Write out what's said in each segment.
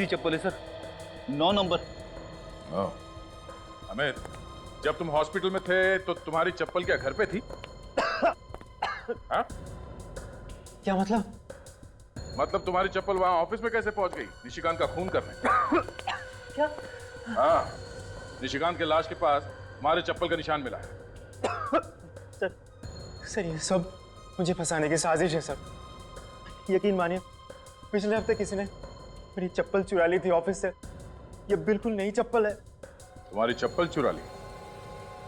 चप्पल है sir, 9 number. Amit, जब तुम हॉस्पिटल में थे तो तुम्हारी चप्पल क्या घर पे थी? हाँ? क्या मतलब? मतलब तुम्हारी चप्पल वहां ऑफिस में कैसे पहुंच गई निशिकांत का खून करने? क्या? हाँ, निशिकांत के लाश के पास तुम्हारे चप्पल का निशान मिला है। सर ये सब मुझे फंसाने की साजिश है सर। यकीन मानिए, पिछले हफ्ते किसी ने मेरी चप्पल चुरा ली थी ऑफिस से। ये बिल्कुल नई चप्पल है। तुम्हारी चप्पल चुरा ली?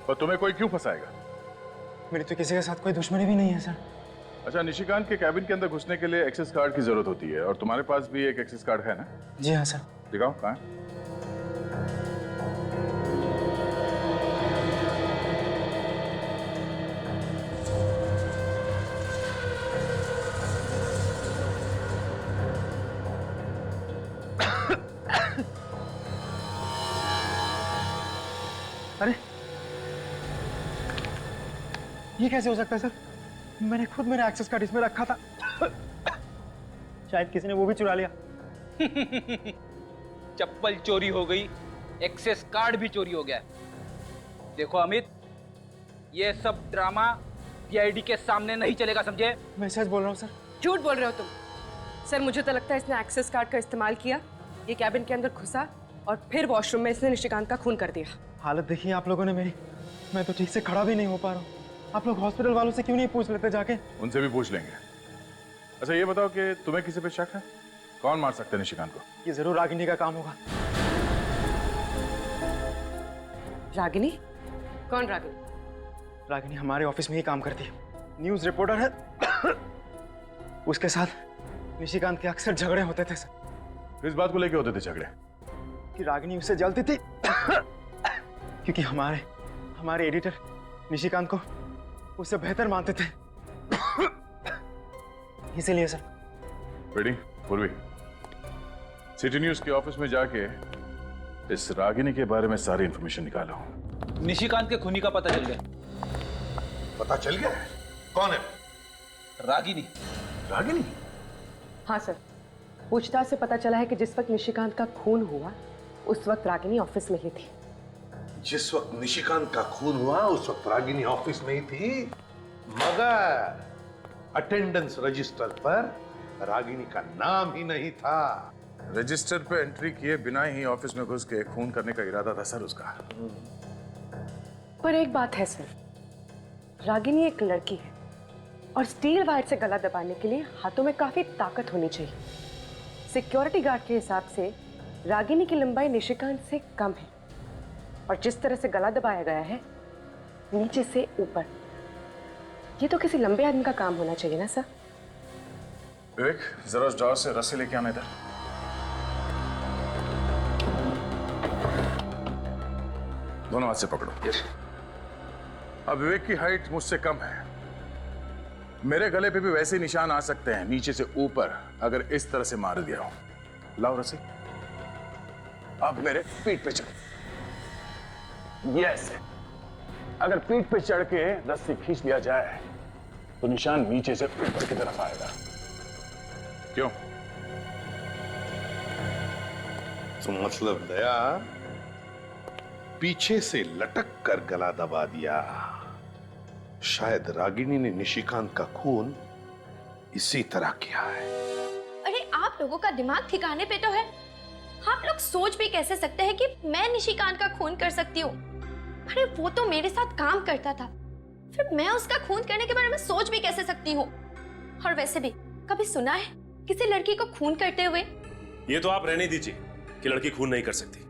पर तुम्हें कोई क्यों फंसाएगा? मेरी तो किसी के साथ कोई दुश्मनी भी नहीं है सर। अच्छा, निशिकांत के कैबिन के अंदर घुसने के लिए एक्सेस कार्ड की जरूरत होती है और तुम्हारे पास भी एक एक्सेस कार्ड है ना? जी हाँ सर। दिखाओ, कहाँ है? अरे ये कैसे हो सकता है सर? मैंने खुद मेरा एक्सेस कार्ड इसमें रखा था। शायद किसी ने वो भी चुरा लिया। चप्पल चोरी हो गई, एक्सेस कार्ड भी चोरी हो गया। देखो अमित, ये सब ड्रामा पीआईडी के सामने नहीं चलेगा, समझे? मैं सच बोल रहा हूँ सर। झूठ बोल रहे हो तुम। सर मुझे तो लगता है इसने एक्सेस कार्ड का इस्तेमाल किया, ये कैबिन के अंदर घुसा और फिर वॉशरूम में इसने निशिकांत का खून कर दिया। हालत देखिए आप लोगों ने मेरी। मैं तो ठीक से खड़ा भी नहीं हो पा रहा हूँ। आप लोग हॉस्पिटल वालों से क्यों नहीं पूछ लेते जाके? उनसे भी पूछ लेंगे। अच्छा ये बताओ कि तुम्हें किसी पे शक है? कौन मार सकता है निशिकांत को? ये जरूर रागिनी का काम होगा। रागिनी? कौन रागिनी? रागिनी हमारे ऑफिस में ही काम करती है, न्यूज रिपोर्टर है। उसके साथ निशिकांत के अक्सर झगड़े होते थे सर। किस बात को लेके होते थे झगड़े? कि रागिनी उससे जलती थी क्योंकि हमारे एडिटर निशिकांत को उससे बेहतर मानते थे। इसीलिए सर। बेटी पूर्वी, सिटी न्यूज के ऑफिस में जाके इस रागिनी के बारे में सारी इंफॉर्मेशन निकालो। निशिकांत के खूनी का पता चल गया। पता चल गया? कौन है? रागिनी। रागिनी? हाँ सर, पूछताछ से पता चला है कि जिस वक्त निशिकांत का खून हुआ उस वक्त रागिनी ऑफिस में ही थी। जिस वक्त निशिकांत का खून हुआ उस वक्त रागिनी ऑफिस में ही थी, मगर अटेंडेंस रजिस्टर पर रागिनी का नाम ही नहीं था। रजिस्टर पे एंट्री किए बिना ही ऑफिस में घुस के खून करने का इरादा था सर उसका। पर एक बात है सर, रागिनी एक लड़की है और स्टील वायर से गला दबाने के लिए हाथों में काफी ताकत होनी चाहिए। सिक्योरिटी गार्ड के हिसाब से रागिनी की लंबाई निशिकांत से कम है और जिस तरह से गला दबाया गया है नीचे से ऊपर, ये तो किसी लंबे आदमी का काम होना चाहिए ना सर? विवेक, जरा उस ड्रॉर से रस्सी लेके आना इधर। दोनों हाथ से पकड़ो। अब विवेक की हाइट मुझसे कम है, मेरे गले पे भी वैसे निशान आ सकते हैं नीचे से ऊपर अगर इस तरह से मार दिया हो। लाओ रस्सी। अब मेरे पीठ पे चढ़। यस, अगर पीठ पे चढ़ के रस्सी खींच लिया जाए तो निशान नीचे से ऊपर की तरफ आएगा। क्यों? तो मतलब दया पीछे से लटक कर गला दबा दिया। शायद रागिनी ने निशिकांत का खून इसी तरह किया है। अरे आप लोगों का दिमाग ठिकाने पे तो है? आप लोग सोच भी कैसे सकते हैं कि मैं निशिकांत का खून कर सकती हूँ? अरे वो तो मेरे साथ काम करता था, फिर मैं उसका खून करने के बारे में सोच भी कैसे सकती हूँ? और वैसे भी कभी सुना है किसी लड़की को खून करते हुए? ये तो आप रहने दीजिए कि लड़की खून नहीं कर सकती।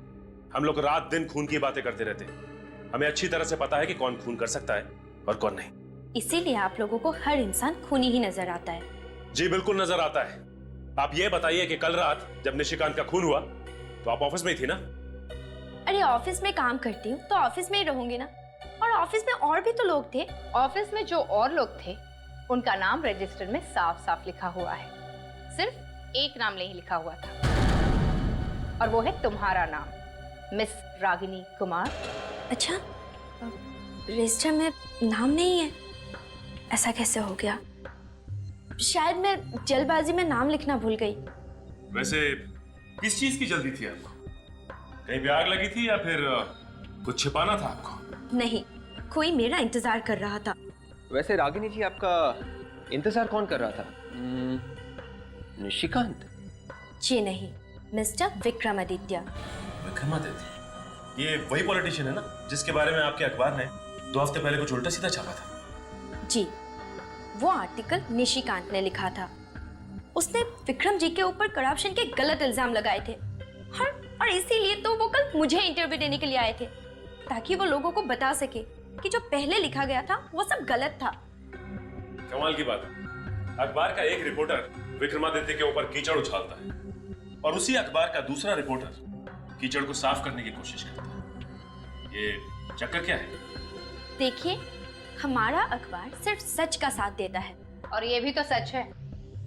हम लोग रात दिन खून की बातें करते रहते हैं। हमें अच्छी तरह से पता है कि कौन खून कर सकता है और कौन नहीं। इसीलिए आप लोगों को हर इंसान खूनी ही नजर आता है। जी बिल्कुल नजर आता है। आप ये बताइए कि कल रात जब निशिकांत का खून हुआ तो आप ऑफिस में ही थी ना? अरे ऑफिस में काम करती हूँ तो ऑफिस में ही रहूंगी ना। और ऑफिस में और भी तो लोग थे। ऑफिस में जो और लोग थे उनका नाम रजिस्टर में साफ साफ लिखा हुआ है, सिर्फ एक नाम नहीं लिखा हुआ था और वो है तुम्हारा नाम, मिस रागिनी कुमार। अच्छा, रजिस्टर में नाम नहीं है? ऐसा कैसे हो गया? शायद मैं जल्दबाजी में नाम लिखना भूल गई। वैसे किस चीज की जल्दी थी आपको? कहीं पे आग लगी थी या फिर कुछ छिपाना था आपको? नहीं, कोई मेरा इंतजार कर रहा था। वैसे रागिनी जी, आपका इंतजार कौन कर रहा था? निशिकांत? जी नहीं, मिस्टर विक्रमादित्य। विक्रमादित्य? ये वही पॉलिटिशियन है ना जिसके बारे में आपके अखबार ने 2 हफ्ते पहले कुछ उल्टा सीधा छापा था? जी, वो आर्टिकल निशिकांत ने लिखा था। उसने विक्रम जी के ऊपर करप्शन के गलत इल्जाम लगाए थे और इसीलिए तो वो कल मुझे इंटरव्यू देने के लिए आए थे, ताकि वो लोगों को बता सके कि जो पहले लिखा गया था वो सब गलत था। कमाल की बात है, अखबार का एक रिपोर्टर विक्रमादित्य के ऊपर कीचड़ उछालता है और उसी अखबार का दूसरा रिपोर्टर कीचड़ को साफ करने की कोशिश करता है। ये चक्कर क्या है? देखिए, हमारा अखबार सिर्फ सच का साथ देता है। और ये भी तो सच है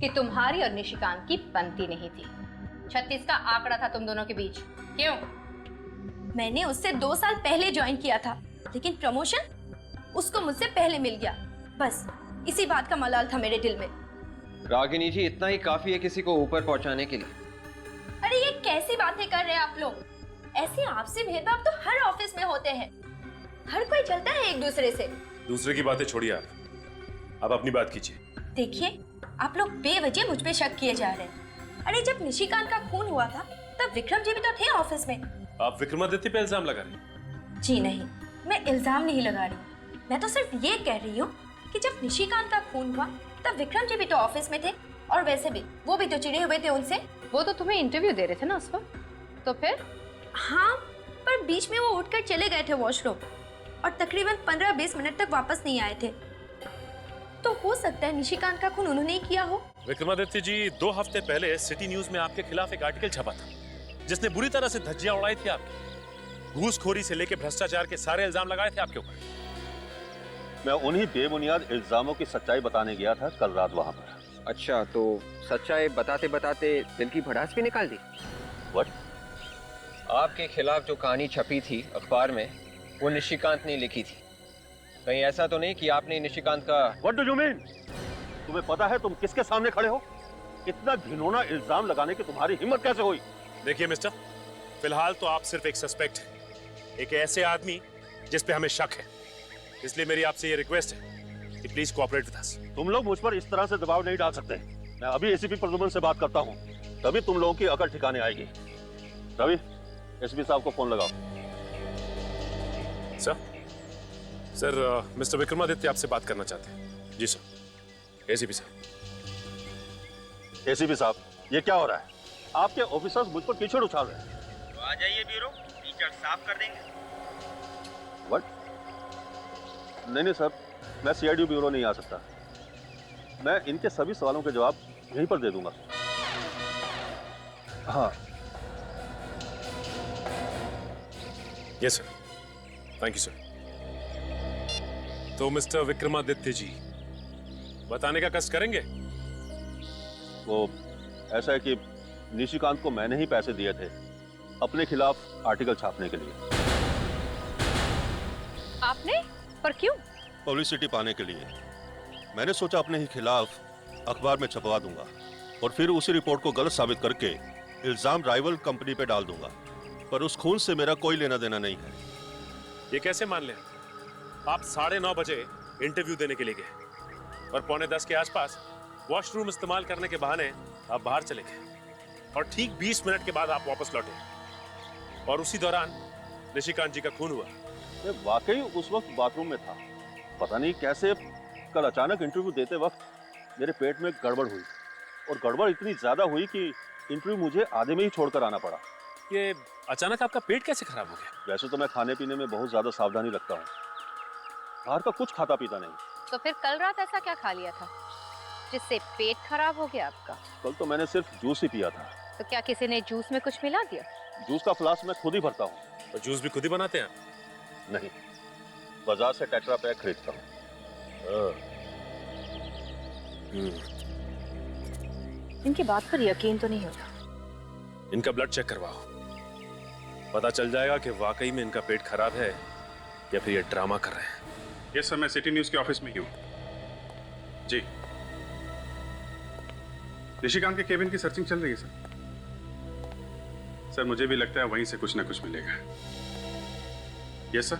कि तुम्हारी और निशिकांत की बनती नहीं थी। 36 का आंकड़ा था तुम दोनों के बीच। क्यों? मैंने उससे 2 साल पहले ज्वाइन किया था, लेकिन प्रमोशन उसको मुझसे पहले मिल गया। बस इसी बात का मलाल था मेरे दिल में। रागिनी जी, इतना ही काफी है किसी को ऊपर पहुंचाने के लिए। अरे ये कैसी बातें कर रहे हैं आप लोग? ऐसे आपसी भेदभाव तो हर ऑफिस में होते हैं। हर कोई चलता है एक दूसरे से। दूसरे की बातें छोड़िए, आप अपनी बात कीजिए। देखिए, आप लोग बेवजह मुझ पे शक किए जा रहे हैं। अरे जब निशिकांत का खून हुआ था तब विक्रम जी भी तो थे ऑफिस में। आप विक्रमादित्य पे इल्जाम लगा रहे हैं? जी नहीं, मैं इल्जाम नहीं लगा रही। मैं तो सिर्फ ये कह रही हूँ कि जब निशिकांत का खून हुआ तब विक्रम जी भी तो ऑफिस में थे, और वैसे भी वो भी तो चिढ़े हुए थे उनसे। वो तो तुम्हें इंटरव्यू दे रहे थे ना उस वक्त, तो फिर? हाँ, पर बीच में वो उठकर चले गए थे वॉशरूम और तकरीबन 15-20 मिनट तक वापस नहीं आए थे। तो हो सकता है निशिकांत का खून उन्होंने ही किया हो। विक्रमादित्य जी, 2 हफ्ते पहले सिटी न्यूज में आपके खिलाफ एक आर्टिकल छपा था जिसने बुरी तरह से धज्जियां उड़ाई थी आपकी। घूसखोरी से लेकर भ्रष्टाचार के सारे इल्जाम लगाए थे आपके ऊपर। मैं उन्हीं बेबुनियाद इल्जामों की सच्चाई बताने गया था कल रात वहां पर। अच्छा, तो सच्चाई बताते बताते दिल की भड़ास भी निकाल दी? What? आपके खिलाफ जो कहानी छपी थी अखबार में, वो निशिकांत ने लिखी थी। कहीं ऐसा तो नहीं कि आपने निशिकांत का... What do you mean? तुम्हें पता है तुम किसके सामने खड़े हो? इतना घिनौना इल्जाम लगाने की तुम्हारी हिम्मत कैसे हुई? देखिए मिस्टर, फिलहाल तो आप सिर्फ एक सस्पेक्ट हैं, एक ऐसे आदमी जिस पे हमें शक है। इसलिए मेरी आपसे ये रिक्वेस्ट है कि प्लीज कोऑपरेट विद अस। तुम लोग मुझ पर इस तरह से दबाव नहीं डाल सकते। मैं अभी एसीपी प्रद्युमन से बात करता हूँ, तभी तुम लोगों की अकल ठिकाने आएगी। रवि, एसपी साहब को फोन लगाओ। सर, मिस्टर विक्रमादित्य आपसे बात करना चाहते हैं। जी सर। एसीपी साहब। एसीपी साहब, ये क्या हो रहा है? आपके ऑफिसर्स मुझ पर कीचड़ उछाल रहे हैं। तो आ जाइए ब्यूरो, कीचड़ साफ कर देंगे। What? नहीं सर, मैं सीआईडी ब्यूरो नहीं आ सकता। मैं इनके सभी सवालों के जवाब यहीं पर दे दूंगा। हाँ। Yes sir, thank you sir. तो मिस्टर विक्रमादित्य जी, बताने का कष्ट करेंगे? वो ऐसा है कि निशिकांत को मैंने ही पैसे दिए थे अपने खिलाफ आर्टिकल छापने के लिए। आपने? पर क्यों? पब्लिसिटी पाने के लिए। मैंने सोचा अपने ही खिलाफ अखबार में छपवा दूंगा और फिर उसी रिपोर्ट को गलत साबित करके इल्जाम राइवल कंपनी पे डाल दूंगा। पर उस खून से मेरा कोई लेना देना नहीं है। ये कैसे मान लें? आप 9:30 बजे इंटरव्यू देने के लिए गए और 9:45 के आसपास वॉशरूम इस्तेमाल करने के बहाने आप बाहर चले गए और ठीक 20 मिनट के बाद आप वापस लौटे और उसी दौरान निशिकांत जी का खून हुआ। मैं वाकई उस वक्त बाथरूम में था। पता नहीं कैसे कल अचानक इंटरव्यू देते वक्त मेरे पेट में गड़बड़ हुई और गड़बड़ इतनी ज्यादा हुई कि इंटरव्यू मुझे आधे में ही छोड़कर आना पड़ा। ये अचानक आपका पेट कैसे खराब हो गया? वैसे तो मैं खाने पीने में बहुत ज्यादा सावधानी रखता हूँ, बाहर का कुछ खाता पीता नहीं। तो फिर कल रात ऐसा क्या खा लिया था जिससे पेट खराब हो गया आपका? कल तो मैंने सिर्फ जूस ही पिया था। तो क्या किसी ने जूस में कुछ मिला दिया? जूस का फ्लास्क मैं खुद ही भरता हूँ। और जूस भी खुद ही बनाते हैं? नहीं, बाजार से टेट्रा पैक खरीदता हूँ। इनकी बात पर यकीन तो नहीं होता। इनका ब्लड चेक करवाओ, पता चल जाएगा कि वाकई में इनका पेट खराब है या फिर ये ड्रामा कर रहे हैं। यस सर, मैं सिटी न्यूज के ऑफिस में ही हूँ। जी, निशिकांत के केबिन की सर्चिंग चल रही है सर। सर मुझे भी लगता है वहीं से कुछ ना कुछ मिलेगा। यस सर,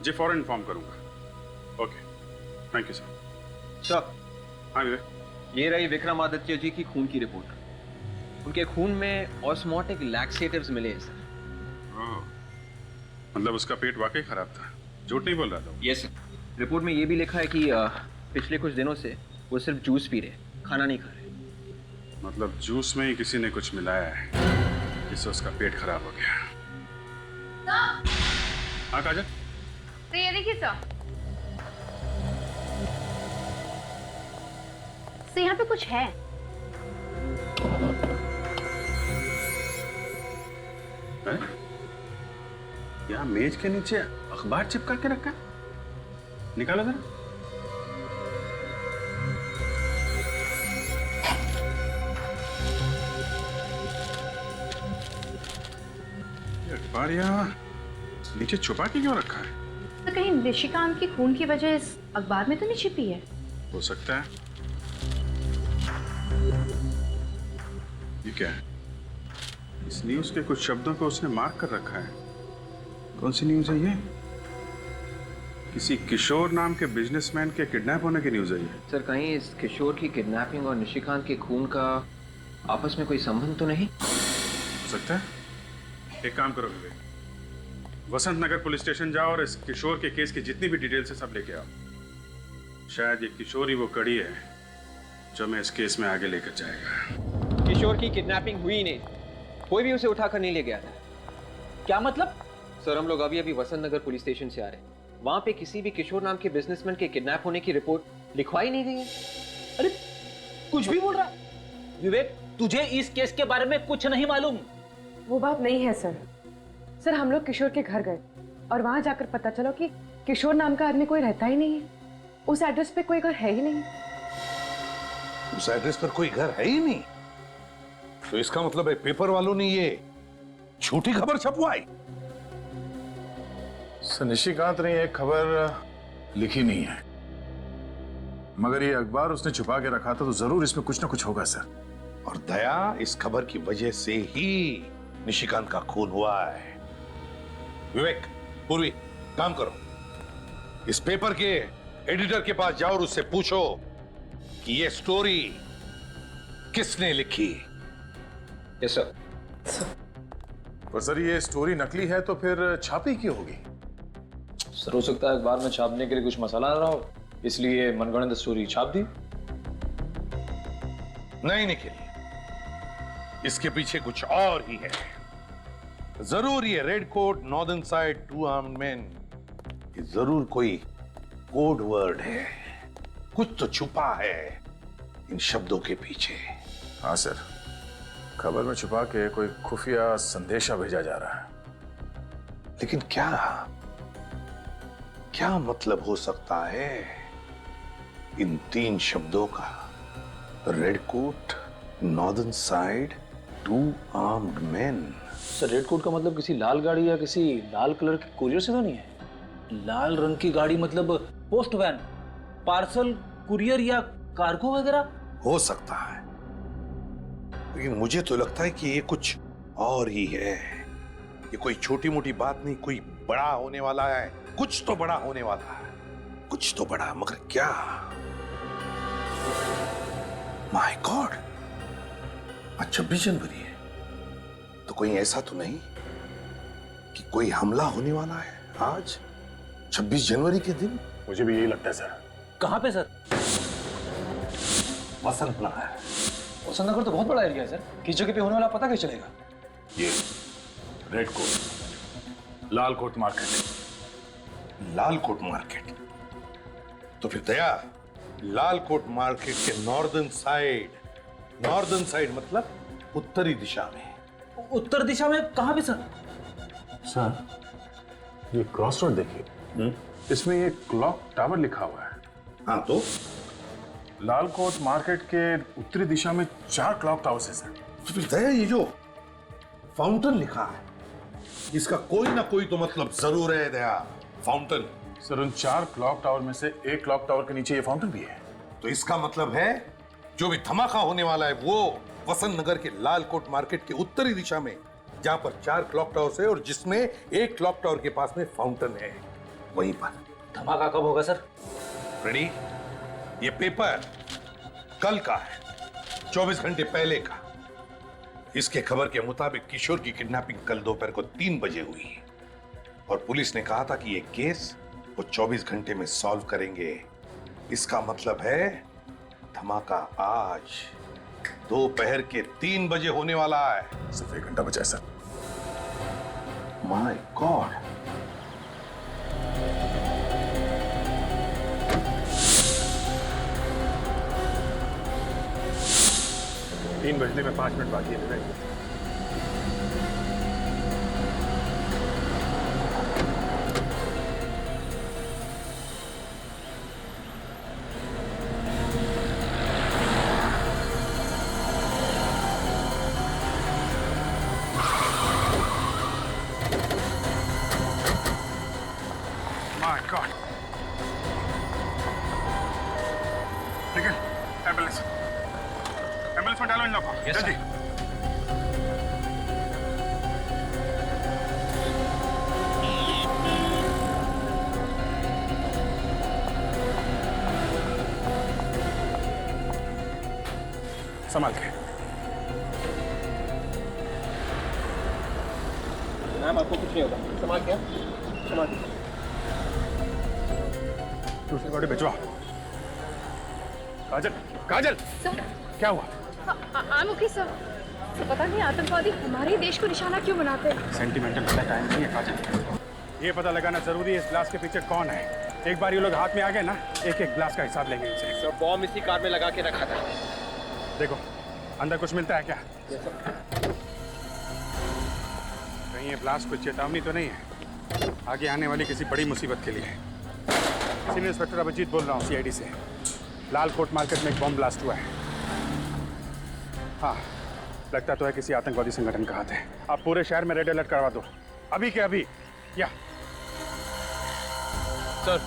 जी फौरन इन्फॉर्म करूंगा। Okay, thank you sir. Sir, हाँ विवेक। ये रही विक्रमादित्य जी की खून की रिपोर्ट। उनके खून में ऑस्मोटिक लैक्सेटिव्स मिले हैं सर। ओह, मतलब उसका पेट वाकई खराब था, झूठ नहीं बोल रहा था। Yes sir. रिपोर्ट में ये भी लिखा है कि पिछले कुछ दिनों से वो सिर्फ जूस पी रहे, खाना नहीं खा रहे। मतलब जूस में ही किसी ने कुछ मिलाया है जिससे उसका पेट खराब हो गया। हाँ काजल। तो ये देखिए सर, तो यहाँ पे कुछ है। यहाँ मेज के नीचे अखबार चिपका के रखा है, निकालो जरा। अखबार यहाँ नीचे छुपा के क्यों रखा है? तो कहीं निशिकांत की खून की वजह इस अखबार में तो नहीं छिपी है? हो सकता है। ये क्या है? इस न्यूज के कुछ शब्दों को उसने मार्क कर रखा है। कौन सी न्यूज है ये? किसी किशोर नाम के बिजनेसमैन के किडनैप होने की न्यूज है ये। सर, कहीं इस किशोर की किडनैपिंग और निशिकांत के खून का आपस में कोई संबंध तो नहीं? हो सकता है। एक काम करो विवेक, वसंत नगर पुलिस स्टेशन जाओ और इस किशोर के केस की जितनी भी डिटेल्स है सब लेके आओ। शायद ये किशोर ही वो कड़ी है जो मैं इस केस में आगे लेकर जाएगा। किशोर की किडनैपिंग हुई नहीं, कोई भी उसे उठाकर नहीं ले गया था। क्या मतलब? सर, हम लोग अभी अभी वसंत नगर पुलिस स्टेशन से आ रहे हैं। वहां पे किसी भी किशोर नाम के बिजनेसमैन के किडनैप होने की रिपोर्ट लिखवाई नहीं गई है। अरे कुछ भी बोल रहा विवेक, तुझे इस केस के बारे में कुछ नहीं मालूम? वो बात नहीं है सर। सर, हम लोग किशोर के घर गए और वहां जाकर पता चला कि किशोर नाम का आदमी कोई रहता ही नहीं है। उस एड्रेस पे कोई घर है ही नहीं। उस एड्रेस पर कोई घर है ही नहीं? तो इसका मतलब है पेपर वालों ने ये झूठी खबर छपवाई। सर, निशिकांत ने एक खबर लिखी नहीं है, मगर ये अखबार उसने छुपा के रखा था, तो जरूर इसमें कुछ ना कुछ होगा सर। और दया, इस खबर की वजह से ही निशिकांत का खून हुआ है। विवेक, पूर्वी, काम करो, इस पेपर के एडिटर के पास जाओ और उससे पूछो कि ये स्टोरी किसने लिखी। Yes sir. पर सर, ये स्टोरी नकली है तो फिर छापी क्यों होगी? सर, हो सकता है अखबार में छापने के लिए कुछ मसाला आ रहा हो, इसलिए मनगढ़ंत स्टोरी छाप दी। नहीं निखिल, इसके पीछे कुछ और ही है। जरूर ये red coat northern side 2 armed man, ये जरूर कोई कोड वर्ड है। कुछ तो छुपा है इन शब्दों के पीछे। हाँ सर, खबर में छुपा के कोई खुफिया संदेशा भेजा जा रहा है। लेकिन क्या क्या मतलब हो सकता है इन 3 शब्दों का? Red coat, northern side, 2 armed man. Sir, red coat का मतलब किसी लाल गाड़ी या किसी लाल कलर के कुरियर से तो नहीं है? लाल रंग की गाड़ी मतलब पोस्ट वैन, पार्सल, कुरियर या कार्गो वगैरह? हो सकता है, लेकिन मुझे तो लगता है कि ये कुछ और ही है। ये कोई छोटी मोटी बात नहीं, कोई बड़ा होने वाला है। कुछ तो बड़ा होने वाला है, कुछ तो बड़ा, मगर क्या? माय गॉड, आज 26 जनवरी है, तो कोई ऐसा तो नहीं कि कोई हमला होने वाला है आज 26 जनवरी के दिन? मुझे भी यही लगता है सर। कहाँ पे सर? वसंत नगर। वसंत नगर तो बहुत बड़ा एरिया है सर, किस जगह पे होने वाला पता कैसे चलेगा? ये रेड कोट, लाल कोट मार्केट। लाल कोट मार्केट? तो फिर दया, लाल कोट मार्केट के नॉर्दर्न साइड मतलब उत्तरी दिशा में। उत्तर दिशा में कहाँ पे सर? सर, ये क्रॉस रोड देखिए, इसमें ये क्लॉक टावर लिखा हुआ है। हाँ, तो लाल कोट मार्केट के उत्तरी दिशा में 4 क्लॉक टावर्स है सर। तो फिर दया, ये जो फाउंटेन लिखा है, इसका कोई ना कोई तो मतलब जरूर है दया। फाउंटेन? सर, उन 4 क्लॉक टावर में से एक क्लॉक टावर के नीचे ये फाउंटेन भी है। तो इसका मतलब है जो भी धमाका होने वाला है वो वसंत नगर के लालकोट मार्केट के उत्तरी दिशा में, जहां पर 4 क्लॉक टावर्स है और जिसमें एक क्लॉक टावर के पास में फाउंटेन है, वहीं पर। धमाका कब होगा सर? रेडी? ये पेपर कल का है, 24 घंटे पहले का। इसके खबर के मुताबिक किशोर की किडनैपिंग कल दोपहर को 3 बजे हुई और पुलिस ने कहा था कि ये केस वो 24 घंटे में सॉल्व करेंगे। इसका मतलब है धमाका आज दोपहर के 3 बजे होने वाला है। सिर्फ 1 घंटा बचा है सर। My God. तीन बजने में 5 मिनट बाकी है। My God. निकल, एम्बुलेंस में डालो इन लोगों को, जल्दी। संभाल के। मैम आपको कुछ नहीं होगा, संभाल के। संभाल के। दूसरी बॉडी भिजवा। काजल, काजल, सर, क्या हुआ? I'm okay, sir. पता नहीं आतंकवादी हमारे देश को निशाना क्यों बनाते हैं। सेंटिमेंटल वाला टाइम नहीं है काजल। ये पता लगाना जरूरी है इस ब्लास्ट के पीछे कौन है। एक बार ये लोग हाथ में आ गए ना, एक एक ब्लास्ट का हिसाब लेंगे इनसे। सर बॉम्ब इसी कार में लगा के रखा था। देखो अंदर कुछ मिलता है क्या? कहीं ये ब्लास्ट कोई चेतावनी तो नहीं है आगे आने वाली किसी बड़ी मुसीबत के लिए? सीनियर इंस्पेक्टर अभिजीत बोल रहा हूँ, CID से। लालकोट मार्केट में एक बॉम्ब ब्लास्ट हुआ है। हाँ, लगता तो है किसी आतंकवादी संगठन का हाथ है। आप पूरे शहर में रेड अलर्ट करवा दो, अभी के अभी। या सर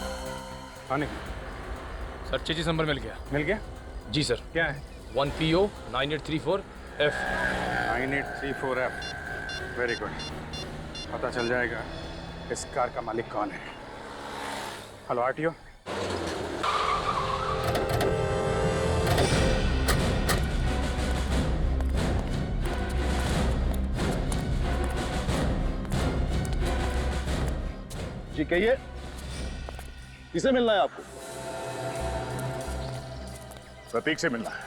आने सर चेजिस नंबर मिल गया। मिल गया? जी सर। क्या है? 1PO 9834F। 9834F। Very good. पता चल जाएगा इस कार का मालिक कौन है। Hello RTO। जी कहिए, किसे मिलना है आपको? प्रतीक से मिलना है।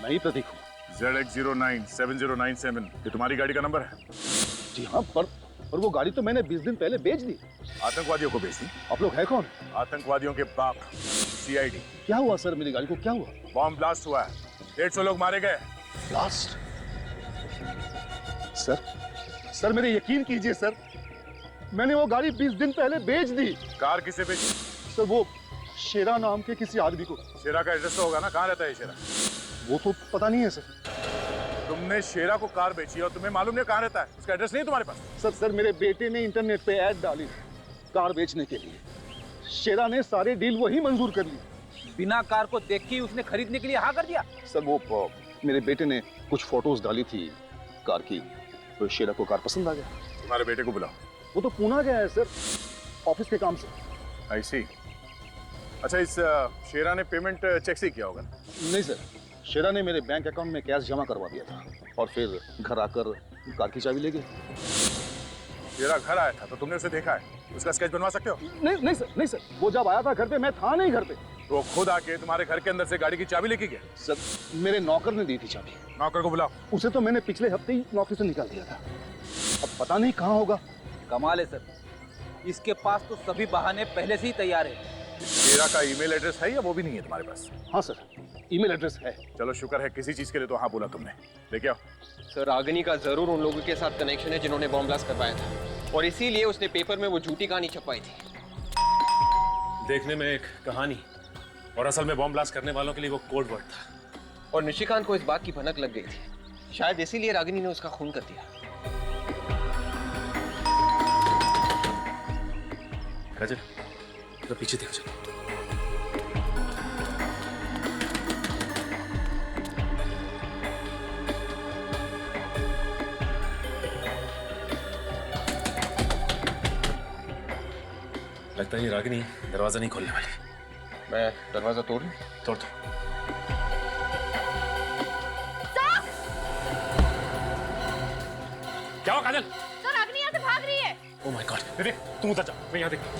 नहीं प्रतीक हूँ। ZX097097 ये तुम्हारी गाड़ी का नंबर है? जी हाँ, पर वो गाड़ी तो मैंने 20 दिन पहले बेच दी। आतंकवादियों को बेच दी? आप लोग है कौन? आतंकवादियों के बाप, CID। क्या हुआ सर, मेरी गाड़ी को क्या हुआ? बॉम्ब ब्लास्ट हुआ है, 150 लोग मारे गए। ब्लास्ट? सर मेरे यकीन कीजिए सर, मैंने वो गाड़ी 20 दिन पहले बेच दी। कार किसे बेची? सर वो शेरा नाम के किसी आदमी को। शेरा का एड्रेस तो होगा ना, कहाँ रहता है शेरा? वो तो पता नहीं है सर। तुमने शेरा को कार बेची और तुम्हें मालूम नहीं कहाँ रहता है? उसका एड्रेस नहीं है तुम्हारे पास? सर मेरे बेटे ने इंटरनेट पे ऐड डाली कार बेचने के लिए। शेरा ने सारे डील वही मंजूर कर ली। बिना कार को देख के उसने खरीदने के लिए हाँ कर दिया? सर वो मेरे बेटे ने कुछ फोटोज डाली थी कार की, तो शेरा को कार पसंद आ गया। तुम्हारे बेटे को बुलाओ। वो तो पूना गया है सर, ऑफिस के काम से। I see। अच्छा, इस शेरा ने पेमेंट चेक से किया होगा? नहीं सर, शेरा ने मेरे बैंक अकाउंट में कैश जमा करवा दिया था और फिर घर आकर कार की चाबी ले गए। शेरा घर आया था तो तुमने उसे देखा है? उसका स्केच बनवा सकते हो? नहीं सर, वो जब आया था घर पे मैं था नहीं घर पे। तो वो खुद आके तुम्हारे घर के अंदर से गाड़ी की चाबी लेके गया? सर मेरे नौकर ने दी थी चाबी। नौकर को बुलाओ। उसे तो मैंने पिछले हफ्ते ही नौकरी से निकाल दिया था, अब पता नहीं कहाँ होगा। कमाल है सर, इसके पास तो सभी बहाने पहले से ही तैयार है। शेरा का ईमेल एड्रेस है या वो भी नहीं है तुम्हारे पास? हाँ सर, ईमेल एड्रेस है। चलो शुक्र है, किसी चीज के लिए तो हाँ बोला तुमने। लेके आओ। सर रागिनी का जरूर उन लोगों के साथ कनेक्शन है जिन्होंने बॉम्ब ब्लास्ट करवाया था और इसीलिए उसने पेपर में वो झूठी कहानी छपवाई थी। देखने में एक कहानी और असल में बॉम्ब ब्लास्ट करने वालों के लिए वो कोड वर्ड था। और निशिकांत को इस बात की भनक लग गई थी, शायद इसीलिए रागिनी ने उसका खून कर दिया। काजल, तो पीछे देखो। लगता है ये रागिनी दरवाजा नहीं खोलने वाली। मैं दरवाजा तोड़ तोड़ दो। क्या हुआ काजल? सर रागिनी यहाँ से भाग रही है। ओह माय गॉड, विवेक तुम उधर जाओ, मैं यहाँ देखता हूँ।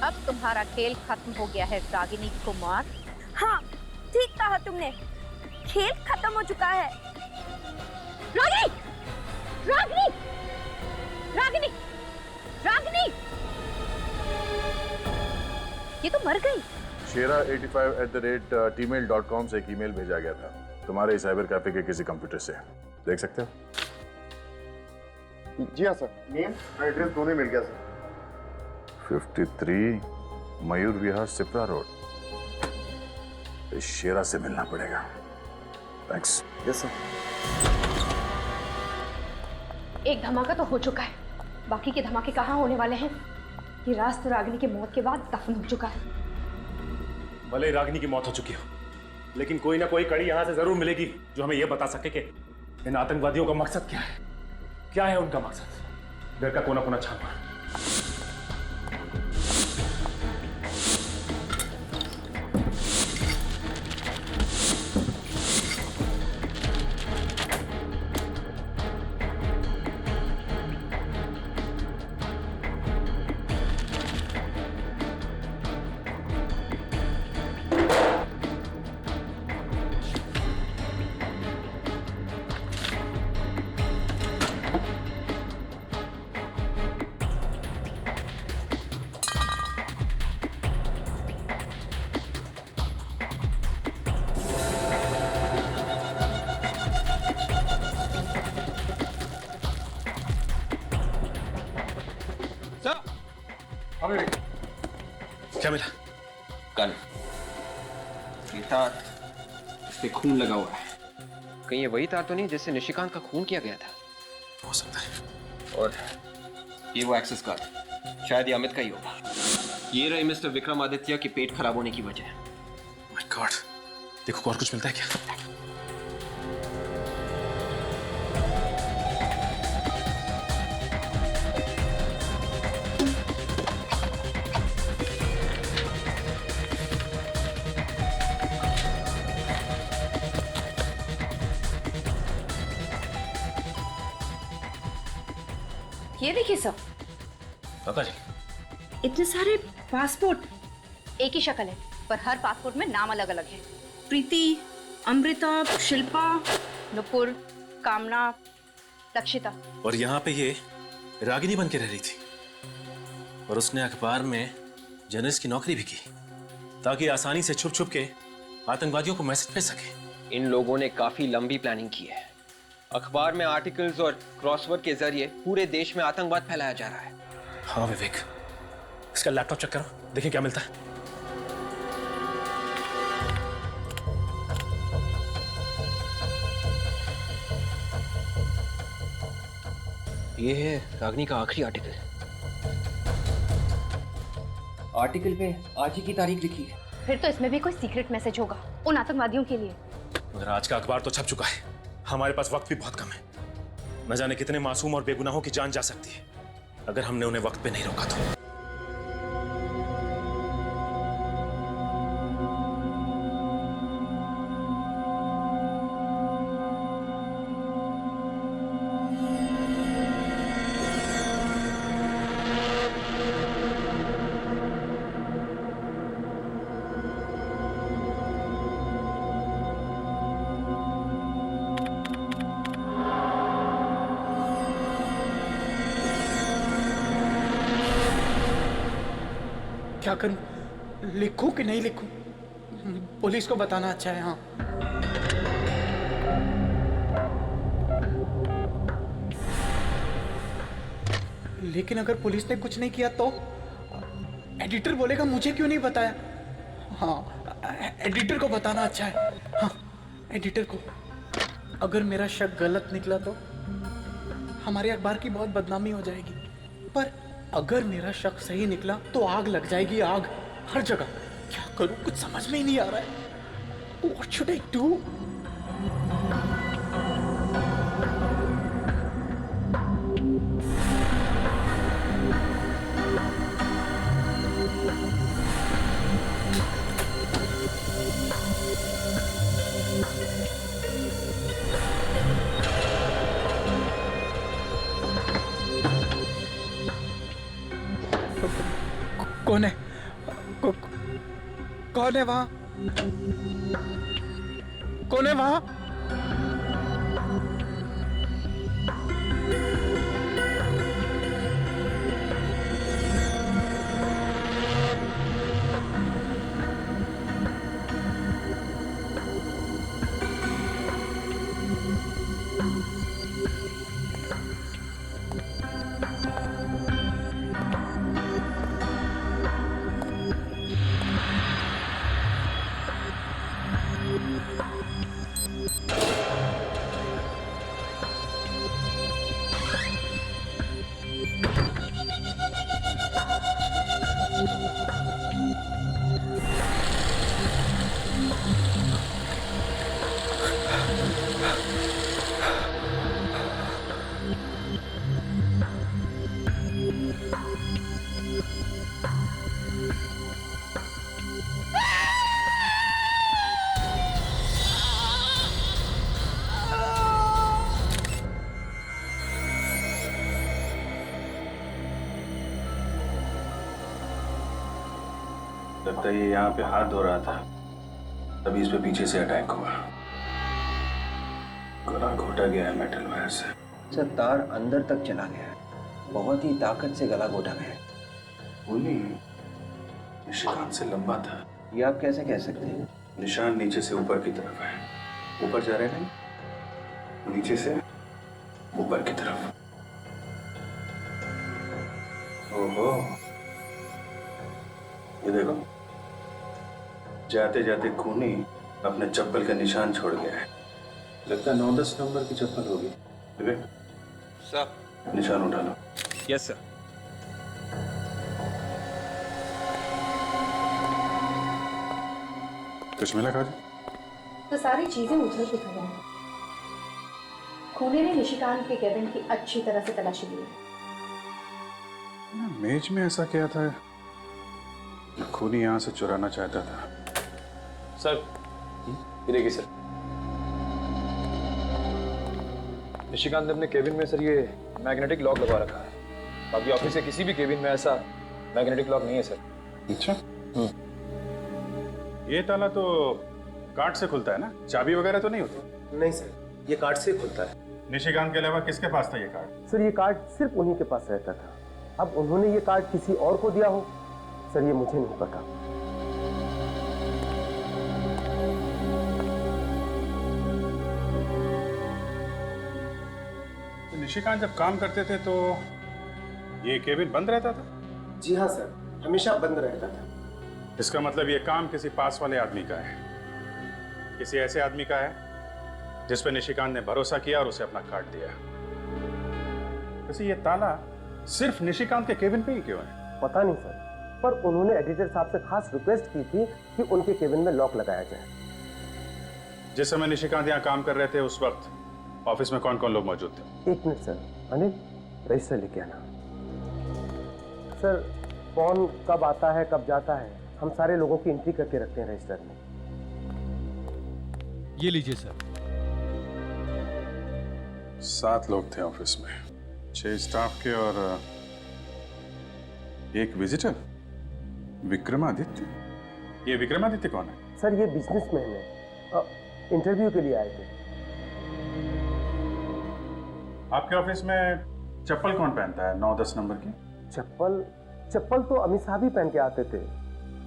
अब तुम्हारा खेल खत्म हो गया है रागिनी कुमार। हाँ ठीक कहा तुमने, खेल खत्म हो चुका है। रागिनी, रागिनी, रागिनी, रागिनी, ये तो मर गई। shera85@tmail.com से एक ईमेल भेजा गया था तुम्हारे साइबर कैफे के किसी कंप्यूटर से। देख सकते हो? जी हाँ सर, नेम और एड्रेस दोनों मिल गया सर। 53 मयूर विहार सिप्रा रोड। इस शेरा से मिलना पड़ेगा। थैंक्स। Yes sir. एक धमाका तो हो चुका है, बाकी के धमाके कहाँ होने वाले हैं? ये राज तो रागिनी की मौत के बाद दफन हो चुका है। भले ही रागिनी की मौत हो चुकी हो, लेकिन कोई ना कोई कड़ी यहाँ से जरूर मिलेगी जो हमें यह बता सके कि इन आतंकवादियों का मकसद क्या है। क्या है उनका मकसद? घर का कोना कोना छान मार। क्या मिला? गन। ये तार, इस पे खून लगा हुआ है। कहीं ये वही तार तो नहीं जिससे निशिकांत का खून किया गया था? हो सकता है। और ये वो एक्सेस कार्ड, शायद ये अमित का ही होगा। ये रहे मिस्टर विक्रमादित्य के पेट खराब होने की वजह। माय गॉड, देखो और कुछ मिलता है क्या? ये देखिए सब, काका जी, इतने सारे पासपोर्ट। एक ही शक्ल है, पर हर पासपोर्ट में नाम अलग अलग है। प्रीति, अमृता, शिल्पा, नुपुर, कामना, लक्षिता। और यहाँ पे ये रागिनी बन के रह रही थी, और उसने अखबार में जर्नलिस्ट की नौकरी भी की ताकि आसानी से छुप छुप के आतंकवादियों को मैसेज भेज सके। इन लोगों ने काफी लंबी प्लानिंग की है। अखबार में आर्टिकल्स और क्रॉसवर्ड के जरिए पूरे देश में आतंकवाद फैलाया जा रहा है। हाँ विवेक, इसका लैपटॉप चेक करो, देखिए क्या मिलता है। ये है रागिनी का आखिरी आर्टिकल। आर्टिकल पे आज ही की तारीख लिखी है। फिर तो इसमें भी कोई सीक्रेट मैसेज होगा उन आतंकवादियों के लिए। मगर आज का अखबार तो छप चुका है, हमारे पास वक्त भी बहुत कम है। न जाने कितने मासूम और बेगुनाहों की जान जा सकती है अगर हमने उन्हें वक्त पे नहीं रोका तो। क्या करूं, लिखूं कि नहीं लिखूं? पुलिस को बताना अच्छा है। हाँ लेकिन अगर पुलिस ने कुछ नहीं किया तो एडिटर बोलेगा मुझे क्यों नहीं बताया। हाँ, एडिटर को बताना अच्छा है। हाँ, एडिटर को। अगर मेरा शक गलत निकला तो हमारे अखबार की बहुत बदनामी हो जाएगी, पर अगर मेरा शक सही निकला तो आग लग जाएगी, आग हर जगह। क्या करूं, कुछ समझ में ही नहीं आ रहा है। What should I do? कौन है? कौन है वहां? कौन है वहां? लगता है ये यहाँ पे हाथ धो रहा था, तभी इस पे पीछे से अटैक हुआ। गला घोटा गया है मेटल वायर से। सर, तार अंदर तक चला गया है, बहुत ही ताकत से गला घोटा गया है। खूनी निशान से लंबा था। ये आप कैसे कह सकते हैं? निशान नीचे से ऊपर की तरफ है। ऊपर जा रहे नहीं, नीचे से ऊपर की तरफ। ओहो, ये देखो, जाते जाते खूनी अपने चप्पल का निशान छोड़ गया है। लगता है 9-10 नंबर की चप्पल होगी। विवेक सर, निशान उठा लो। Yes sir. कुछ मिला काजी? तो सारी चीजें उछल के खत्म हैं। खूनी ने निशिकांत के केबिन की अच्छी तरह से तलाशी ली है। मेज में ऐसा क्या था खूनी यहाँ से चुराना चाहता था? सर, ये देखिए सर, निशिकांत ने अपने केबिन में सर ये मैग्नेटिक लॉक लगा रखा है। बाकी ऑफिस के किसी भी केबिन में ऐसा मैग्नेटिक लॉक नहीं है सर। अच्छा। ये ताला तो कार्ड से खुलता है ना, चाबी वगैरह तो नहीं होती? नहीं सर, ये कार्ड से खुलता है। निशिकांत के अलावा किसके पास था ये कार्ड? सर, ये कार्ड सिर्फ उन्हीं के पास रहता था। अब उन्होंने ये कार्ड किसी और को दिया हो, सर ये मुझे नहीं पता। तो निशिकांत जब काम करते थे तो ये केबिन बंद रहता था? जी हाँ सर, हमेशा बंद रहता था। इसका मतलब ये काम किसी पास वाले आदमी का है, किसी ऐसे आदमी का है जिस पे निशिकांत ने भरोसा किया और उसे अपना कार्ड दिया। वैसे ये ताला सिर्फ निशिकांत के केबिन पे ही क्यों है? पता नहीं सर, पर उन्होंने एडिटर साहब से खास रिक्वेस्ट की थी कि उनके केबिन में लॉक लगाया जाए। जिस समय निशिकांत यहाँ काम कर रहे थे उस वक्त ऑफिस में कौन कौन लोग मौजूद थे? 1 मिनट सर, अनिल रजिस्टर लेके आना। सर, कौन कब आता है कब जाता है, हम सारे लोगों की एंट्री करके रखते हैं रजिस्टर में। ये लीजिए सर। 7 लोग थे ऑफिस में, 6 स्टाफ के और 1 विजिटर, विक्रमादित्य। ये विक्रमादित्य कौन है? सर, ये बिजनेसमैन है, इंटरव्यू के लिए आए थे। आपके ऑफिस में चप्पल कौन पहनता है 9-10 नंबर की? चप्पल तो अमित साहब ही पहन के आते थे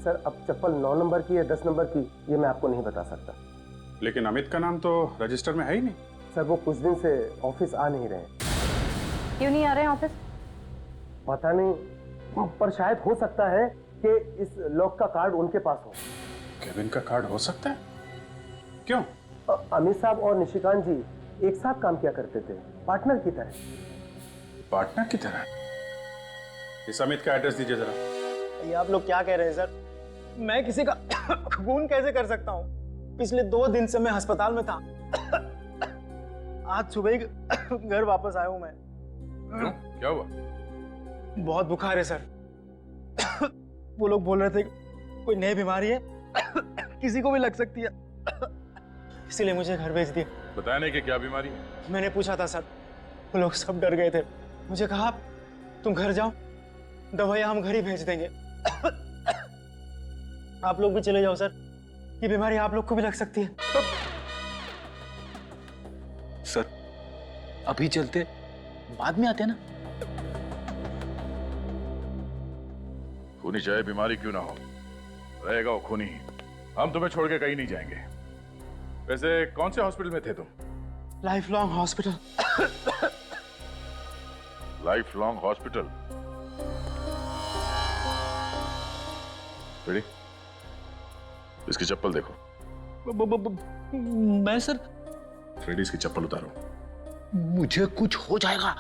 सर। अब चप्पल 9 नंबर की या 10 नंबर की ये मैं आपको नहीं बता सकता। लेकिन अमित का नाम तो रजिस्टर में है ही नहीं। सर, वो कुछ दिन से ऑफिस आ नहीं रहे। क्यों नहीं आ रहे हैं ऑफिस? पता नहीं, पर शायद हो सकता है कि इस लॉक का कार्ड उनके पास हो। केविन का कार्ड हो सकता है? क्यों? अमित साहब और निशिकांत जी एक साथ काम किया करते थे, पार्टनर की तरह। पार्टनर की तरह? इस अमित का एड्रेस दीजिए जरा। ये आप लोग क्या कह रहे हैं सर? मैं किसी का खून कैसे कर सकता हूँ? पिछले 2 दिन से मैं अस्पताल में था। आज सुबह ही घर वापस आया हूँ मैं। क्यों? क्या हुआ? बहुत बुखार है सर। वो लोग बोल रहे थे कोई नई बीमारी है, किसी को भी लग सकती है, इसीलिए मुझे घर भेज दिया। बताया नहीं कि क्या बीमारी है? मैंने पूछा था सर, वो लोग सब डर गए थे। मुझे कहा तुम घर जाओ, दवाइयाँ हम घर ही भेज देंगे। आप लोग भी चले जाओ सर, ये बीमारी आप लोग को भी लग सकती है। सर अभी चलते, बाद में आते ना। खूनी चाहे बीमारी क्यों ना हो, रहेगा वो खूनी ही। हम तुम्हें छोड़ के कहीं नहीं जाएंगे। वैसे कौन से हॉस्पिटल में थे तुम? Life long hospital. Life long hospital? Ready? इसकी चप्पल देखो। मैं सर? फ्रेडी इसकी चप्पल उतारो। मुझे कुछ हो जाएगा।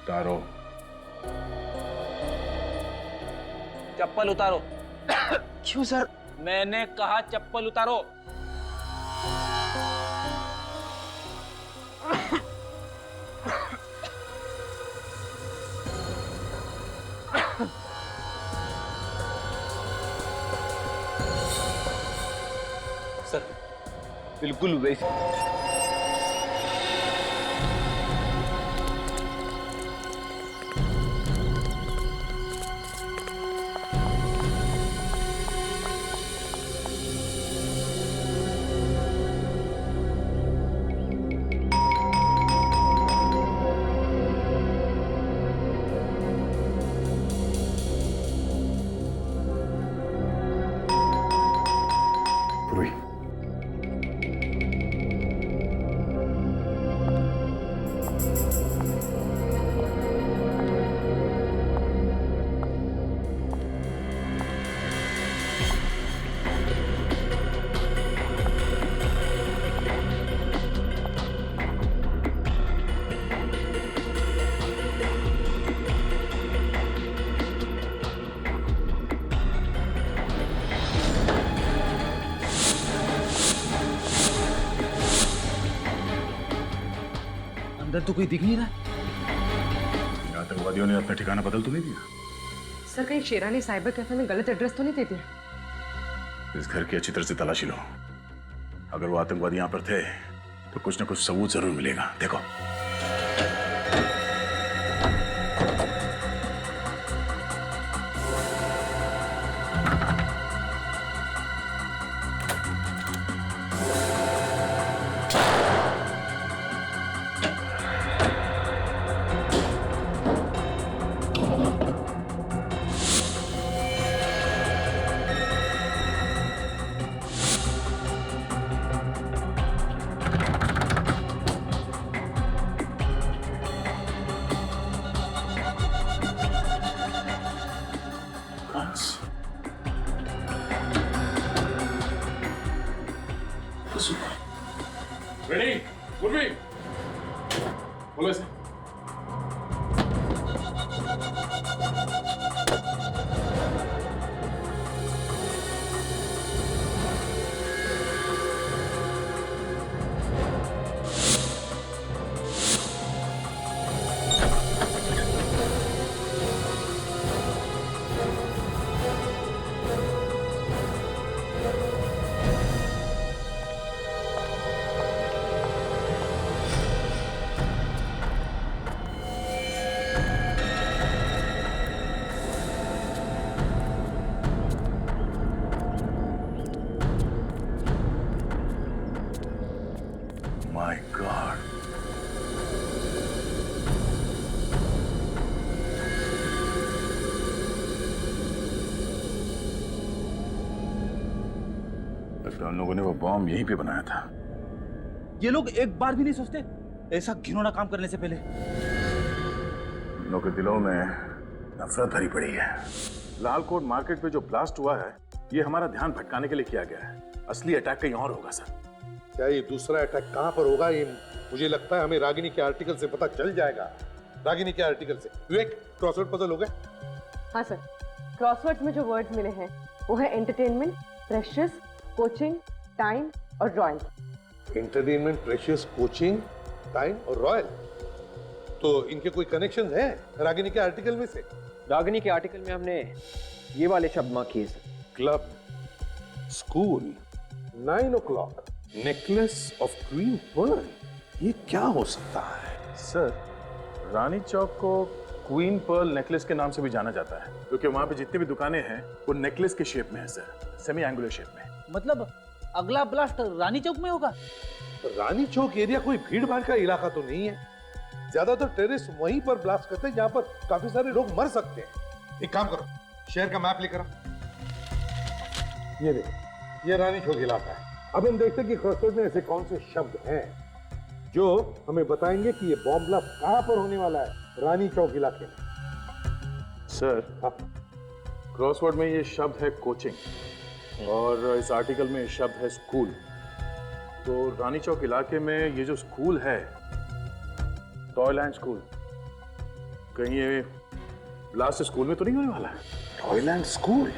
उतारो। चप्पल उतारो। क्यों सर? मैंने कहा चप्पल उतारो। सर बिल्कुल वैसे। अंदर तो कोई दिख नहीं रहा। आतंकवादियों ने अपना ठिकाना बदल तो नहीं दिया? सर कहीं शेरानी साइबर कैफे में गलत एड्रेस तो नहीं दे दिया? इस घर की अच्छी तरह से तलाशी लो। अगर वो आतंकवादी यहाँ पर थे तो कुछ ना कुछ सबूत जरूर मिलेगा। देखो। रेडी? गुड भी? बोलो इसे। My God. लगता है उन लोगों ने वो बॉम्ब यहीं पे बनाया था। ये लोग एक बार भी नहीं सोचते ऐसा घिनौना काम करने से पहले? लोगों के दिलों में नफरत भरी पड़ी है। लालकोट मार्केट पे जो ब्लास्ट हुआ है, ये हमारा ध्यान भटकाने के लिए किया गया है। असली अटैक कहीं और होगा सर। क्या ये दूसरा अटैक कहां पर होगा, ये मुझे लगता है हमें रागिनी के आर्टिकल से पता चल जाएगा। रागिनी के आर्टिकल से। विवेक, क्रॉसवर्ड पजल हो गए? हाँ सर, क्रॉसवर्ड्स में जो वर्ड्स मिले हैं वो है एंटरटेनमेंट, प्रेशियस, कोचिंग, टाइम और royal. Entertainment, precious, coaching, time और रॉयल। तो इनके कोई कनेक्शन है रागिनी के आर्टिकल में से? रागिनी के आर्टिकल में हमने ये वाले शब्द मार्क किए सर। Club, school, 9 o'clock, necklace of queen pearl. ये क्या हो सकता है? सर, रानी चौक को क्वीन पर्ल नेकलेस के नाम से भी जाना जाता है, क्योंकि वहां पे जितनी भी दुकानें हैं वो नेकलेस के शेप में है सर, सेमी एंगुलर शेप में। मतलब अगला ब्लास्ट रानी चौक में होगा? रानी चौक एरिया कोई भीड़ भाड़ का इलाका तो नहीं है। ज्यादातर टेररिस्ट वहीं पर ब्लास्ट करते हैं जहां पर काफी सारे लोग मर सकते हैं। एक काम करो, शहर का मैप लेकर आओ। ये देखो, ये रानी चौक इलाका है। अब हम देखते हैं कि क्रॉसवर्ड में ऐसे कौन से शब्द हैं जो हमें बताएंगे कि ये बॉम्ब ब्लास्ट कहां पर होने वाला है। रानी चौक इलाके में। सर, क्रॉसवर्ड में ये शब्द है कोचिंग और इस आर्टिकल में ये शब्द है स्कूल। तो रानी चौक इलाके में ये जो स्कूल है, टॉयलैंड स्कूल, कहीं ये ब्लास्ट स्कूल में तो नहीं होने वाला है? Toyland school?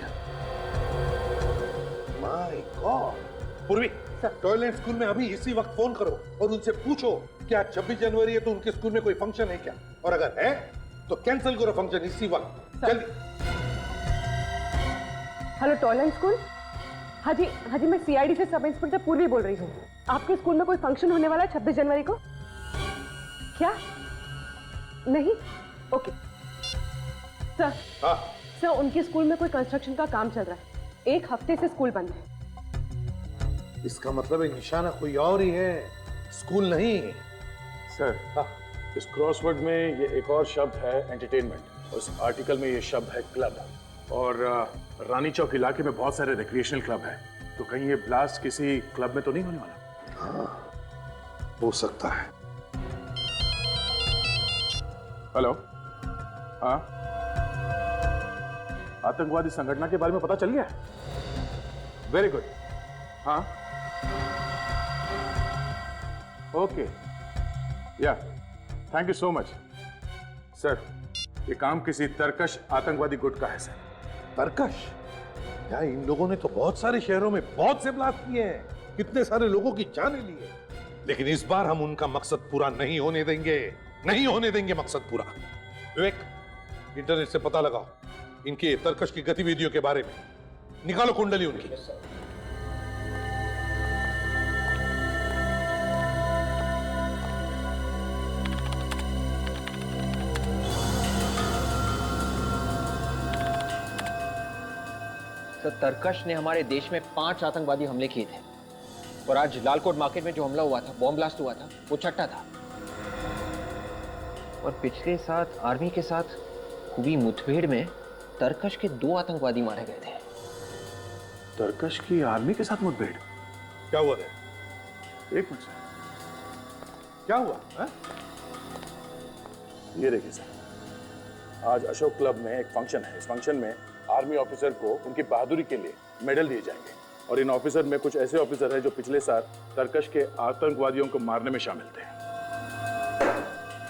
My God. पूर्वी, टॉयलैंड स्कूल में अभी इसी वक्त फोन करो और उनसे पूछो क्या 26 जनवरी है तो उनके स्कूल में कोई फंक्शन है क्या, और अगर है तो कैंसिल करो फंक्शन इसी वक्त, जल्दी। Hello toilet school. हाँ जी, मैं सीआईडी से सब इंस्पेक्टर पूर्वी बोल रही हूँ। आपके स्कूल में कोई फंक्शन होने वाला है 26 जनवरी को? क्या नहीं? Okay sir. हाँ सर, उनके स्कूल में कोई कंस्ट्रक्शन का काम चल रहा है, 1 हफ्ते से स्कूल बंद है। इसका मतलब है निशाना कोई और ही है, स्कूल नहीं। सर, इस क्रॉसवर्ड में ये एक और शब्द है एंटरटेनमेंट, और इस आर्टिकल में ये शब्द है क्लब। और रानी चौक इलाके में बहुत सारे रिक्रिएशनल क्लब हैं, तो कहीं ये ब्लास्ट किसी क्लब में तो नहीं होने वाला? हाँ, हो सकता है। हेलो, हाँ, आतंकवादी संगठन के बारे में पता चल गया? Very good. हाँ, ओके, या, thank you so much. Sir, ये काम किसी तरकश आतंकवादी गुट का है सर। तरकश? यार, इन लोगों ने तो बहुत सारे शहरों में बहुत से ब्लास्ट किए हैं, कितने सारे लोगों की जानें ली है, लेकिन इस बार हम उनका मकसद पूरा नहीं होने देंगे, नहीं होने देंगे मकसद पूरा। विवेक, इंटरनेट से पता लगाओ इनके तरकश की गतिविधियों के बारे में, निकालो कुंडली उनकी। सर, तरकश ने हमारे देश में 5 आतंकवादी हमले किए थे, और आज लालकोट मार्केट में जो हमला हुआ था, बॉम्ब ब्लास्ट हुआ था, वो 6ठा था। और पिछले साथ आर्मी के साथ हुई मुठभेड़ में तरकश के 2 आतंकवादी मारे गए थे। तरकश की आर्मी के साथ मुठभेड़? क्या हुआ था? एक मिनट सर, क्या हुआ है? ये देखिए सर, आज अशोक क्लब में एक फंक्शन है। इस फंक्शन में आर्मी ऑफिसर को उनकी बहादुरी के लिए मेडल दिए जाएंगे, और इन ऑफिसर में कुछ ऐसे ऑफिसर हैं जो पिछले साल तरकश के आतंकवादियों को मारने में शामिल थे।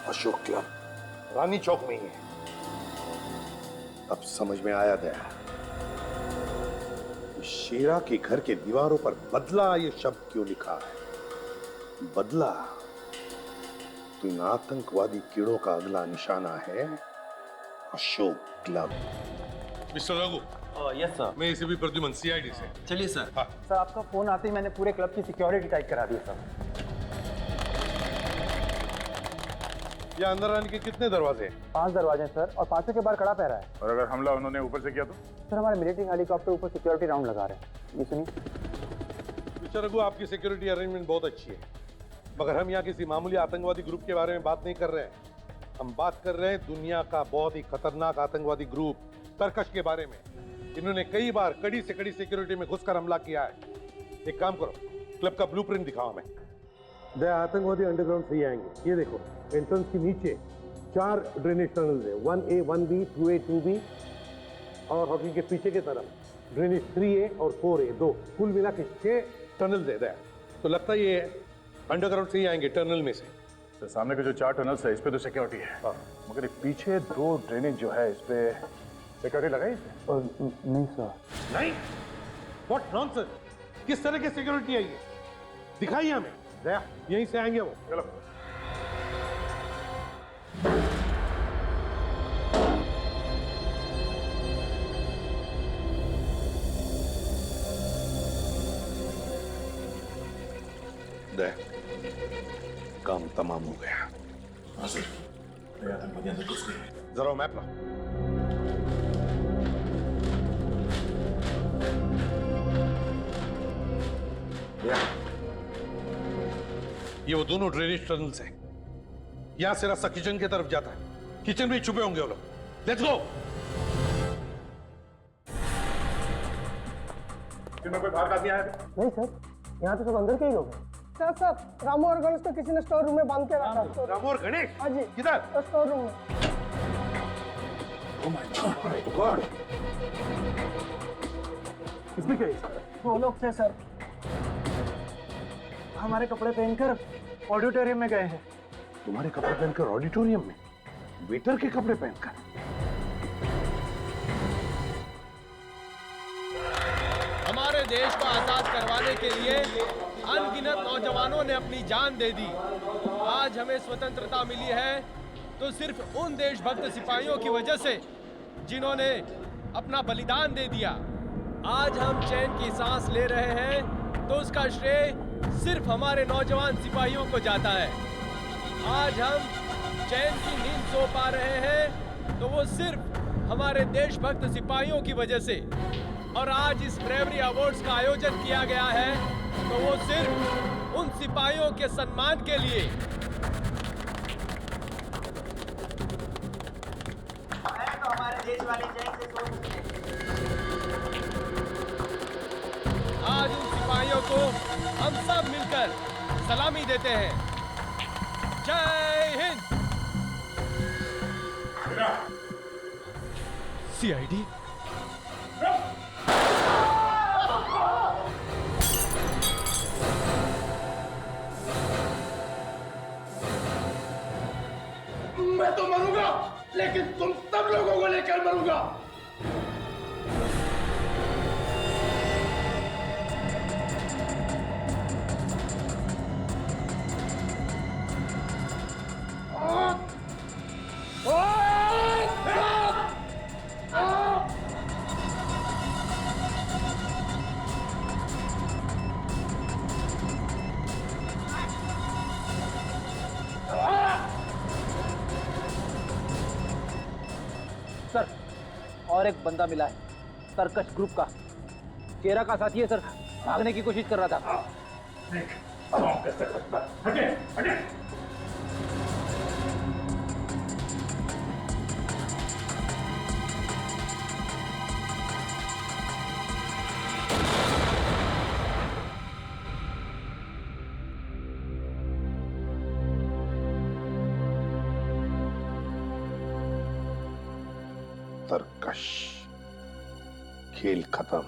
अशोक क्लब रानी चौक में ही है। अब समझ में आया गया, शेरा के घर के दीवारों पर बदला ये शब्द क्यों लिखा है। बदला तो इन आतंकवादी कीड़ों का अगला निशाना है Ashok club. Mister Raghu. Yes sir. मैं इसे भी प्रद्युमन, सीआईडी से। चलिए सर। हाँ। सर, आपका फोन आते ही मैंने पूरे क्लब की सिक्योरिटी टाइट करा दी सर। ये अंदर आने के कितने दरवाजे हैं? 5 दरवाजे हैं सर, और 5 के बाहर खड़ा पैरा है। और अगर हमला उन्होंने ऊपर से किया तो? सर, हमारे मिलिट्री हेलीकॉप्टर ऊपर सिक्योरिटी राउंड लगा रहे हैं। ये सुनिए। मिस्टर रघु, आपकी सिक्योरिटी अरेंजमेंट बहुत अच्छी है, मगर हम यहाँ किसी मामूली आतंकवादी ग्रुप के बारे में बात नहीं कर रहे हैं। हम बात कर रहे हैं दुनिया का बहुत ही खतरनाक आतंकवादी ग्रुप तरकश के बारे में। इन्होंने कई बार कड़ी से कड़ी सिक्योरिटी में घुसकर हमला किया है। एक काम करो, क्लब का ब्लूप्रिंट दिखाओ हमें। आतंकवादी अंडरग्राउंड से ही आएंगे। ये देखो, एंट्रेंस के नीचे 4 ड्रेनेज टनल है, 1A, 1B, 2A, 2B और हॉकी के पीछे की तरफ ड्रेनेज 3A और 4A, 2 कुल मिला के 6 टनल है। तो लगता है ये अंडरग्राउंड से ही आएंगे, टनल में से। तो सामने के जो 4 टनल्स है इस पे तो सिक्योरिटी है, मगर ये पीछे 2 ड्रेनेज जो है इस पे सिक्योरिटी लगाई है? नहीं सर। नहीं? What nonsense? किस तरह की सिक्योरिटी है ये? दिखाइए हमें। दया, यहीं से आएंगे वो। चलो। दया, काम तमाम हो गया। हाँ सर। जरा मैप ला। ये वो दोनों ड्रेनेज टनल्स हैं। यहां से रास्ता किचन की तरफ जाता है। किचन में छुपे होंगे वो लोग। Let's go. कोई बाहर का आदमी आया? नहीं सर, यहाँ तो सब अंदर के ही लोग हैं। सर रामू और गणेश तो किसी ने स्टोर रूम में बांध के रखा है। रामू और गणेश? हाँ जी। किधर? स्टोर रूम में। इसमें क्या है? वो लोग थे सर, हमारे कपड़े पहनकर ऑडिटोरियम में गए हैं। तुम्हारे कपड़े पहनकर ऑडिटोरियम में? वेटर के कपड़े पहनकर? हमारे देश को आजाद करवाने के लिए अनगिनत नौजवानों ने अपनी जान दे दी। आज हमें स्वतंत्रता मिली है तो सिर्फ उन देशभक्त सिपाहियों की वजह से जिन्होंने अपना बलिदान दे दिया। आज हम चैन की सांस ले रहे हैं तो उसका श्रेय सिर्फ हमारे नौजवान सिपाहियों को जाता है। आज हम चैन की नींद सो पा रहे हैं तो वो सिर्फ हमारे देशभक्त सिपाहियों की वजह से। और आज इस ब्रेवरी अवार्ड्स का आयोजन किया गया है तो वो सिर्फ उन सिपाहियों के सम्मान के लिए। तो हमारे देश वाले चैन से सो सकते हैं। आज उन सिपाहियों को हम सब मिलकर सलामी देते हैं। जय हिंद। सीआईडी मैं तो मरूंगा, लेकिन तुम सब लोगों को लेकर मरूंगा। सर, और एक बंदा मिला है, सर्कस ग्रुप का चेहरा का साथी है सर, भागने की कोशिश कर रहा था। हटे, हटे। सर्कस, खेल खत्म।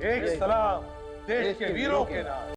एक सलाम देश के वीरों के नाम।